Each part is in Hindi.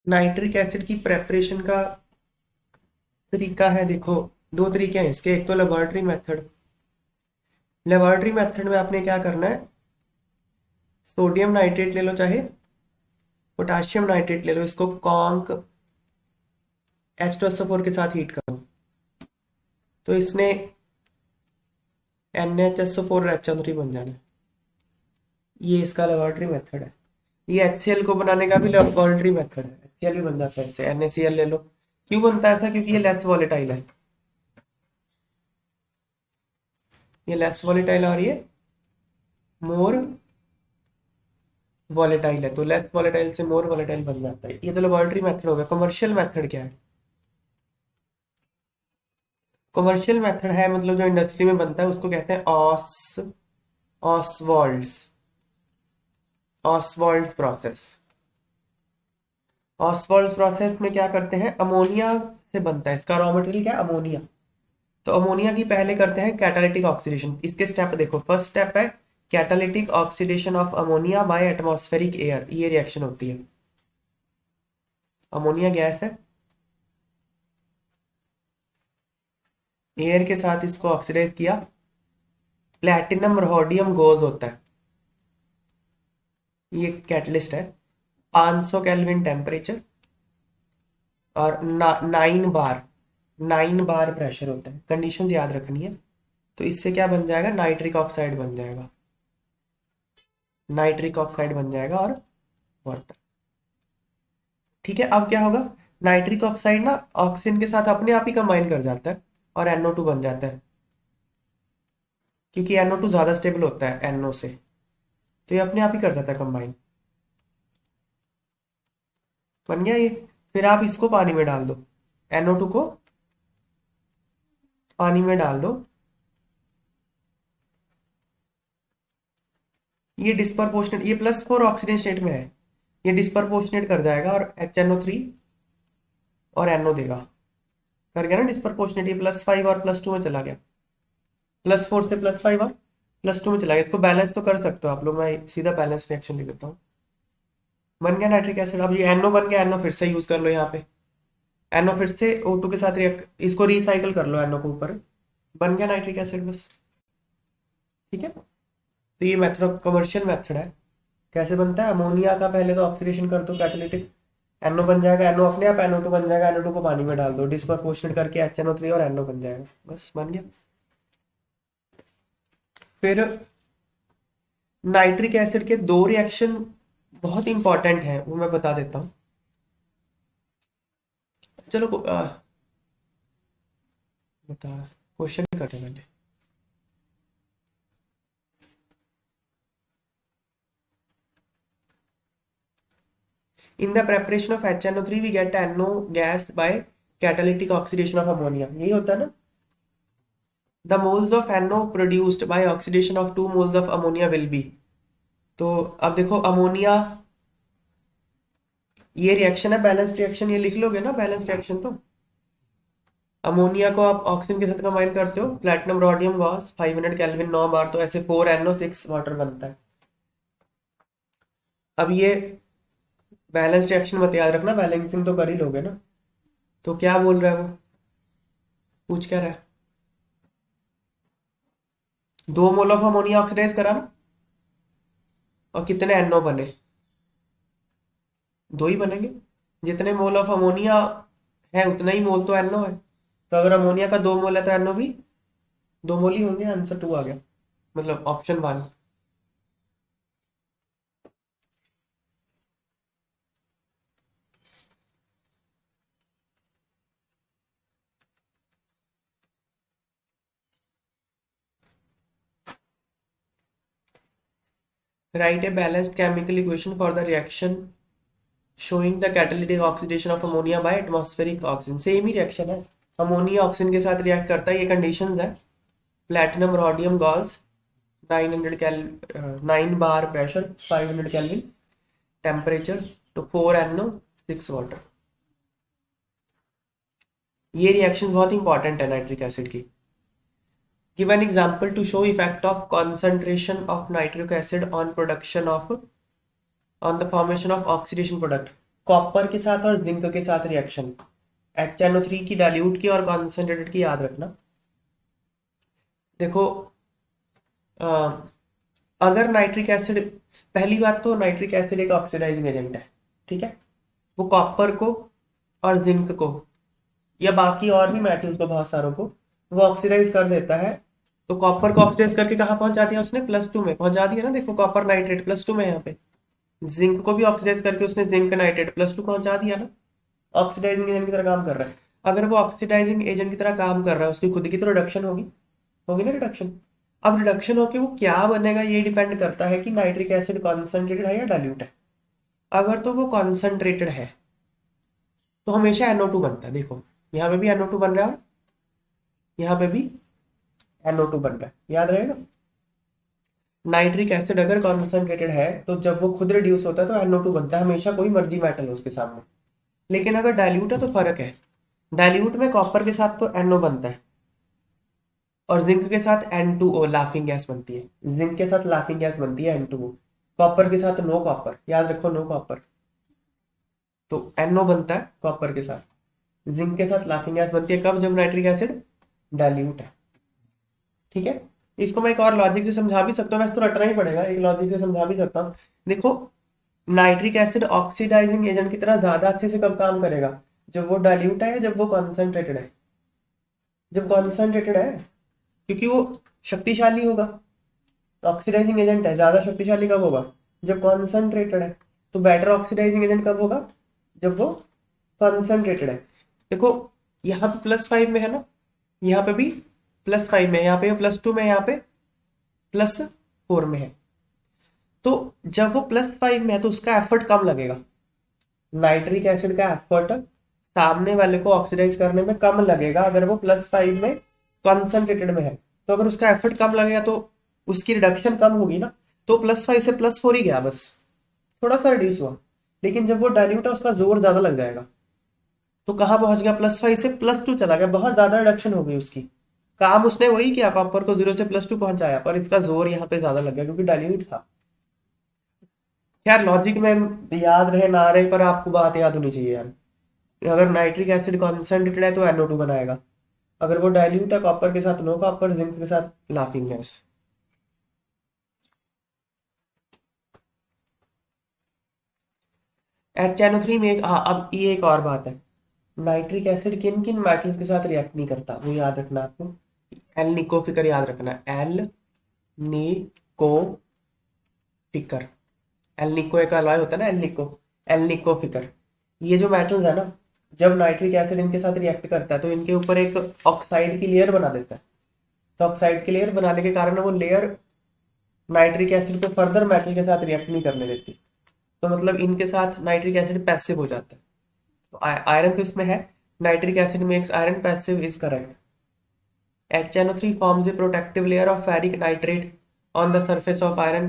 नाइट्रिक एसिड की प्रेपरेशन का तरीका है, देखो दो तरीके हैं इसके। एक तो लेबोरेटरी मेथड। लेबोरेटरी मेथड में आपने क्या करना है, सोडियम नाइट्रेट ले लो चाहे पोटाशियम नाइट्रेट ले लो, इसको कॉन्क H2SO4 के साथ हीट करो तो इसने NaHSO4 बन जाना है। ये इसका लेबोरेटरी मेथड है। ये HCl को बनाने का भी लेबोरेटरी मेथड है, HCl भी बन जाता है इससे। NaCl ले लो। क्यों बनता है ऐसा? क्योंकि ये लेस वॉलेटाइल है। ये लेस वॉलेटाइल और ये मोर वॉलेटाइल है, तो लेस वॉलेटाइल से मोर वॉलेटाइल बन जाता है। ये तो लेबोरेटरी मेथड हो गया। कमर्शियल मेथड क्या है? कमर्शियल मेथड है मतलब जो इंडस्ट्री में बनता है उसको कहते हैं ऑसवाल्ड्स ऑसवाल्ड्स प्रोसेस। ऑसवाल्ड्स प्रोसेस में क्या करते हैं, अमोनिया से बनता है। इसका रॉ मटेरियल क्या है? अमोनिया। तो अमोनिया की पहले करते हैं कैटालिटिक ऑक्सीडेशन। इसके स्टेप देखो, फर्स्ट स्टेप है catalytic oxidation of ammonia bye atmospheric air. ये रिएक्शन होती है, अमोनिया गैस है, एयर के साथ इसको ऑक्सीडाइज किया, प्लैटिनम रोडियम गोज होता है, ये कैटलिस्ट है। 500 केल्विन टेम्परेचर और 9 बार प्रेशर होता है। कंडीशंस याद रखनी है। तो इससे क्या बन जाएगा, नाइट्रिक ऑक्साइड बन जाएगा। नाइट्रिक ऑक्साइड बन जाएगा और वाटर। ठीक है, अब क्या होगा, नाइट्रिक ऑक्साइड ना ऑक्सीजन के साथ अपने आप ही कंबाइन कर जाता है और NO2 बन जाता है, क्योंकि NO2 ज्यादा स्टेबल होता है NO से, तो ये अपने आप ही कर जाता है कंबाइन। बन गया ये। फिर आप इसको पानी में डाल दो, NO2 को पानी में डाल दो, ये डिस्प्रपोर्शनेट, ये +4 ऑक्सीजन स्टेट में है, ये डिस्प्रपोर्शनेट कर जाएगा और HNO3 और NO देगा। कर गया ना डिस्प्रपोर्शनेट, ये +5 और +2 में चला गया, +4 से +5 और +2 में चला गया। इसको बैलेंस तो कर सकते हो आप लोग, मैं सीधा बैलेंस रिएक्शन लिख देता हूँ। बन गया नाइट्रिक एसिड। अब ये NO बन गया, NO फिर से यूज कर लो यहाँ पे, NO फिर से O2 के साथ रिएक्ट, इसको रिसाइकल कर लो NO को ऊपर, बन गया नाइट्रिक एसिड बस। ठीक है, तो ये मेथड कमर्शियल मेथड है। कैसे बनता है, अमोनिया का पहले तो ऑक्सीडेशन कर दो कैटालिटिक, NO बन जाएगा, NO अपने आप NO2 बन जाएगा, NO2 को पानी में डाल दो, डिस्प्रपोर्शनेट करके HNO3 और NO बन जाएगा, बस बन गया। फिर नाइट्रिक एसिड के दो रिएक्शन बहुत इंपॉर्टेंट हैं, वो मैं बता देता हूँ। चलो बता, क्वेश्चन करते हैं पहले। In the preparation of HNO3 we get NO gas by catalytic oxidation of ammonia, यही होता है ना। The moles of NO produced by oxidation of 2 moles of ammonia will be, तो अब देखो अमोनिया, ये रिएक्शन है बैलेंस रिएक्शन, ये लिख लोगे ना बैलेंस रिएक्शन। तो अमोनिया को आप ऑक्सीजन के साथ कंबाइन करते हो, प्लैटिनम रोडियम गॉस 500 केल्विन 9 बार, तो ऐसे 4NO6 वाटर बनता है। अब ये बैलेंस रिएक्शन मत याद रखना, बैलेंसिंग तो कर ही लोगे ना। तो क्या बोल रहा है वो, पूछ क्या रहा है, 2 मोल ऑफ अमोनिया ऑक्सीडाइज करा ना, और कितने NO बने, 2 ही बनेंगे। जितने मोल ऑफ अमोनिया है उतना ही मोल तो NO है, तो अगर अमोनिया का 2 मोल है तो NO भी 2 मोल ही होंगे। आंसर 2 आ गया, मतलब option 1। Write a balanced chemical equation for the reaction showing the catalytic oxidation of ammonia by atmospheric oxygen। Same he reaction है, अमोनिया ऑक्सीजन के साथ रिएक्ट करता है, ये कंडीशंस है। प्लैटिनम रोडियम गॉस 9 बार प्रेशर, 500 केल्विन टेम्परेचर, तो 4NO6 वाटर। ये रिएक्शन बहुत इंपॉर्टेंट है नाइट्रिक एसिड की। Give an example to show effect of concentration of nitric acid on production of on the formation of oxidation product। Copper के साथ और जिंक के साथ रिएक्शन, HNO3 की डाइल्यूट की और कॉन्सेंट्रेटेड की याद रखना। देखो अ, अगर नाइट्रिक एसिड, पहली बात तो नाइट्रिक एसिड एक ऑक्सीडाइजिंग एजेंट है, ठीक है। वो कॉपर को और जिंक को या बाकी और भी मेटल्स को, बहुत सारों को वो ऑक्सीडाइज कर देता है। तो कॉपर को ऑक्सीडाइज करके कहाँ पहुंचा दिया उसने, +2 में पहुंचा दिया ना। देखो कॉपर नाइट्रेट +2 में है यहाँ पे। जिंक को भी ऑक्सीडाइज करके उसने जिंक नाइट्रेट +2 पहुंचा दिया ना। ऑक्सीडाइजिंग एजेंट की तरह काम कर रहा है। अगर वो ऑक्सीडाइजिंग एजेंट की तरह काम कर रहा है, उसकी खुद की तो रिडक्शन होगी, होगी ना रिडक्शन। अब रिडक्शन होके वो क्या बनेगा ये डिपेंड करता है कि नाइट्रिक एसिड कॉन्सेंट्रेटेड है या डाइल्यूट है। अगर तो वो कॉन्सेंट्रेटेड है तो हमेशा NO2 बनता है। देखो यहाँ पे भी NO2 बन रहा है, यहाँ पे भी NO2 बन रहा है, याद रहेगा। नाइट्रिक एसिड अगर कॉन्सेंट्रेटेड है तो जब वो खुद रिड्यूस होता है तो NO2 बनता है, हमेशा कोई मर्जी मेटल हो उसके सामने। लेकिन अगर डाइल्यूट है तो फर्क है। डाइल्यूट में कॉपर के साथ तो NO बनता है और जिंक के साथ N2O लाफिंग गैस बनती है। जिंक के साथ लाफिंग गैस बनती है N2O। कॉपर के साथ नो कॉपर, याद रखो नो कॉपर। तो NO बनता है कॉपर के साथ। जिंक के साथ लाफिंग गैस बनती है कब, जब नाइट्रिक एसिड डाइल्यूट है, ठीक है। इसको मैं एक और लॉजिक से समझा भी सकता हूँ, वैसे तो रटना ही पड़ेगा, एक लॉजिक से समझा भी सकता हूँ। देखो नाइट्रिक एसिड ऑक्सीडाइजिंग एजेंट की तरह ज्यादा अच्छे से कब काम करेगा, जब वो डाइल्यूट है या जब वो कॉन्सेंट्रेटेड है। जब कॉन्सेंट्रेटेड है, क्योंकि वो शक्तिशाली होगा, ऑक्सीडाइजिंग एजेंट है, ज्यादा शक्तिशाली कब होगा, जब कॉन्सेंट्रेटेड है। तो बेटर ऑक्सीडाइजिंग एजेंट कब होगा, जब वो कॉन्सेंट्रेटेड है। देखो यहाँ पे +5 में है ना, यहाँ पे भी +5 में, यहाँ पे +2 में, यहाँ पे +4 में है। तो जब वो +5 में है तो उसका एफर्ट कम लगेगा। नाइट्रिक एसिड का एफर्ट सामने वाले को ऑक्सीडाइज करने में कम लगेगा अगर वो +5 में कॉन्सेंट्रेटेड में है। तो अगर उसका एफर्ट कम लगेगा तो उसकी रिडक्शन कम होगी ना। तो +5 से +4 ही गया, बस थोड़ा सा रिड्यूस हुआ। लेकिन जब वो डाइल्यूट है उसका जोर ज्यादा लग जाएगा। तो कहाँ पहुंच गया, +5 से +2 चला गया, बहुत ज्यादा रिडक्शन हो गई उसकी। काम उसने वही किया, कॉपर को 0 से +2 पहुंचाया, पर इसका जोर यहाँ पे ज्यादा लग गया क्योंकि डाइल्यूट था। यार लॉजिक में याद रहे ना रहे, पर आपको बात याद होनी चाहिए यार। अगर नाइट्रिक एसिड कॉन्सेंट्रेटेड है तो NO2 बनाएगा। अगर वो डाइल्यूट है कॉपर के साथ नो कॉपर, जिंक के साथ लाफिंग गैस। HNO3 में एक, हाँ अब ये एक और बात है, नाइट्रिक एसिड किन किन मेटल्स के साथ रिएक्ट नहीं करता वो याद रखना आपको। एल निकोफिकर याद रखना, एल निकोफिकर। एल निको एक अलॉय होता है ना, एल निको, एल निकोफिकर। ये जो मेटल्स है ना, जब नाइट्रिक एसिड इनके साथ रिएक्ट करता है तो इनके ऊपर एक ऑक्साइड की लेयर बना देता है। तो ऑक्साइड की लेयर बनाने के कारण वो लेयर नाइट्रिक एसिड को फर्दर मेटल के साथ रिएक्ट नहीं करने देती। तो मतलब इनके साथ नाइट्रिक एसिड पैसिव हो जाता है। तो आयरन तो इसमें है, nitric acid makes iron passive is correct. HNO3 forms a protective layer of ferric nitrate on the surface of iron।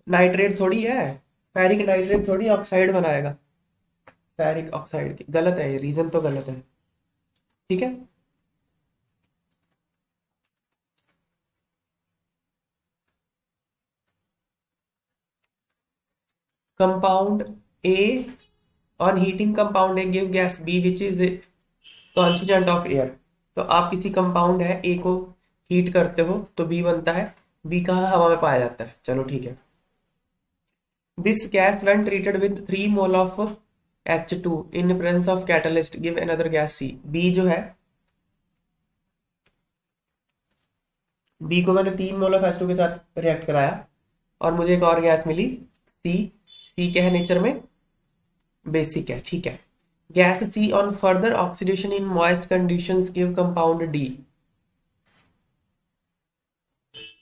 Nitrate थोड़ी है, फेरिक नाइट्रेट थोड़ी ऑक्साइड बनाएगा। फेरिक ऑक्साइड की गलत है, ये रीजन तो गलत है, ठीक है। Compound A on heating compound A give gas B which is constituent of air। तो आप किसी कंपाउंड है A को हीट करते हो तो B बनता है। B कहाँ हवा में पाया जाता है, चलो ठीक है। This gas when treated with 3 mole of H2 in presence of catalyst give another gas C। B जो है, B को मैंने 3 मोल ऑफ H2 के साथ रिएक्ट कराया और मुझे एक और गैस मिली C। C क्या है नेचर में, बेसिक है, ठीक है। Gas C on further oxidation in moist conditions give compound D।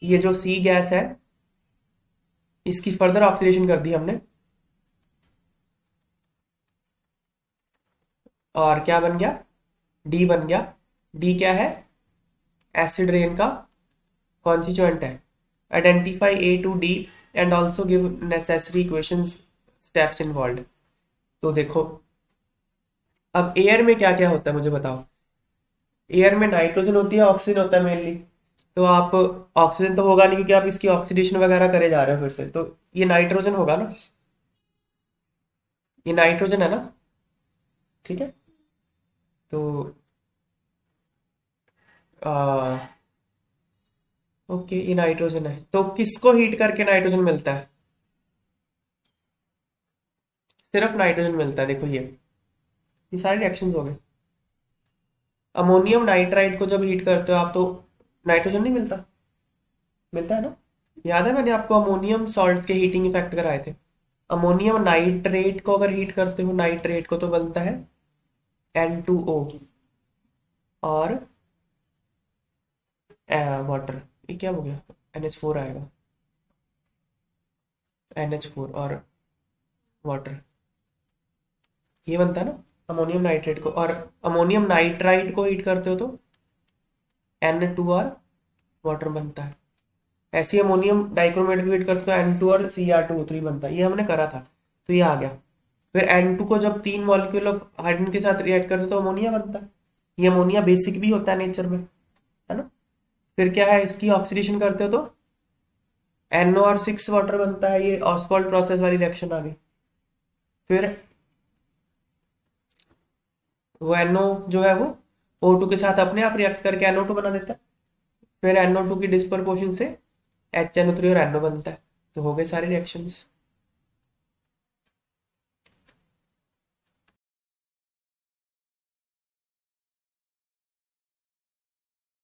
ये जो C गैस है इसकी फर्दर ऑक्सीडेशन कर दी हमने और क्या बन गया, D बन गया। D क्या है, एसिड रेन का कॉन्स्टिट्यूएंट है। Identify A to D and also give necessary equations steps involve. तो देखो अब एयर में क्या क्या होता है मुझे बताओ। एयर में नाइट्रोजन होती है, ऑक्सीजन होता है मेनली। तो आप, ऑक्सीजन तो होगा नहीं क्योंकि आप इसकी ऑक्सीडेशन वगैरह करे जा रहे हो फिर से, तो ये नाइट्रोजन होगा ना, ये नाइट्रोजन है ना। ठीक है। तो आ, ओके, ये नाइट्रोजन है, तो किसको हीट करके नाइट्रोजन मिलता है? सिर्फ नाइट्रोजन मिलता है, देखो ये सारे रिएक्शंस हो गए। अमोनियम नाइट्राइड को जब हीट करते हो आप, तो नाइट्रोजन नहीं मिलता? मिलता है ना? याद है मैंने आपको अमोनियम सॉल्ट्स के हीटिंग इफेक्ट कराए थे। अमोनियम नाइट्रेट को अगर हीट करते हो, नाइट्रेट को, तो बनता है N2O और वाटर। ये क्या हो गया? NH4 आएगा, NH4 और वाटर, ये बनता है ना अमोनियम नाइट्रेट को। और अमोनियम नाइट्राइड को हीट करते हो तो N2 और वाटर बनता है। ऐसे ही अमोनियम डाइक्रोमेट को हीट करते हो तो N2 और Cr2O3 बनता है। ये हमने करा था, तो ये आ गया। फिर N2 को जब 3 मॉलिक्यूल ऑफ हाइड्रोजन के साथ रिएक्ट करते हो तो अमोनिया बनता है। ये अमोनिया बेसिक भी होता है नेचर में, है ना? फिर क्या है, इसकी ऑक्सीडेशन करते हो तो NO और 6 वाटर बनता है। ये ऑस्वाल्ड प्रोसेस वाली रिएक्शन आ गई। फिर वो NO जो है वो O2 के साथ अपने आप रिएक्ट करके NO2 बना देता है। फिर NO2 की डिस्प्रपोर्शन से HNO3 और NO बनता है। तो हो गए सारे रिएक्शंस।